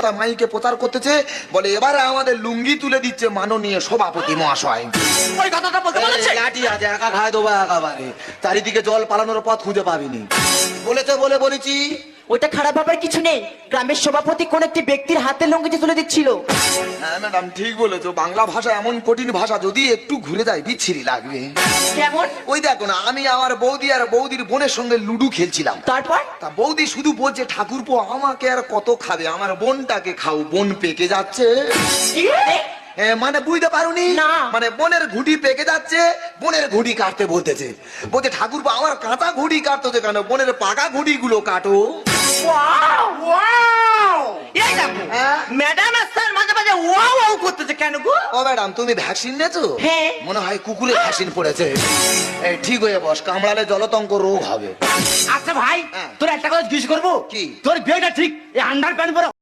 কথা মাইকে প্রচার করতেছে, বলে এবারে আমাদের লুঙ্গি তুলে দিচ্ছে মাননীয় সভাপতি মহাশয়। ওই কথাটা বলতে বলেছে? লাঠি আছে, একা খায় দেবো একেবারে, চারিদিকে জল পালানোর পথ খুঁজে পাবিনি বলেছে বলে বলেছি। ওইটা খারাপ ভাবার কিছু নেই, গ্রামের সভাপতি কোন একটি ব্যক্তির হাতে লঙ্গিটি তুলে দিচ্ছিল। হ্যাঁ ম্যাডাম ঠিক বলেছো, বাংলা ভাষা এমন কঠিন ভাষা, যদি একটু ঘুরে যায় বিচ্ছিরি লাগবে। কেমন? ওই দেখো না, আমি আমার বৌদি আর বৌদির বোনের সঙ্গে লুডু খেলছিলাম। তারপর তা বৌদি শুধু বলছে, ঠাকুরপো আমাকে আর কত খাবে, আমার বোনটাকে খাও, বোন পেকে যাচ্ছে। কি মানে? মানে বুঝতে পারোনি? না। মানে বোনের ঘুড়ি পেকে যাচ্ছে, বোনের ঘুড়ি কাটতে বলতেছে। বলছে ঠাকুরপো আমার কাঁচা ঘুড়ি কাটতেছে কেন, বোনের পাকা ঘুড়ি গুলো কাটো। Wow wow! এই দেখো হ্যাঁ? ম্যাডাম আর স্যার মাঝে মাঝে ওয়াও ওয়াও করতেছে কেন গো? ও ম্যাডাম তুমি ভ্যাকসিন নিয়েছো? হ্যাঁ। মনে হয় কুকুরের ভ্যাকসিন পড়েছে। এই ঠিক হয়ে বস, কামড়ালে জলতঙ্ক রোগ হবে। আচ্ছা ভাই, হ্যাঁ। তোর একটা কথা জিজ্ঞেস করবো? কি? তোর বিয়েটা ঠিক এই আন্ডার প্যান্ট পরে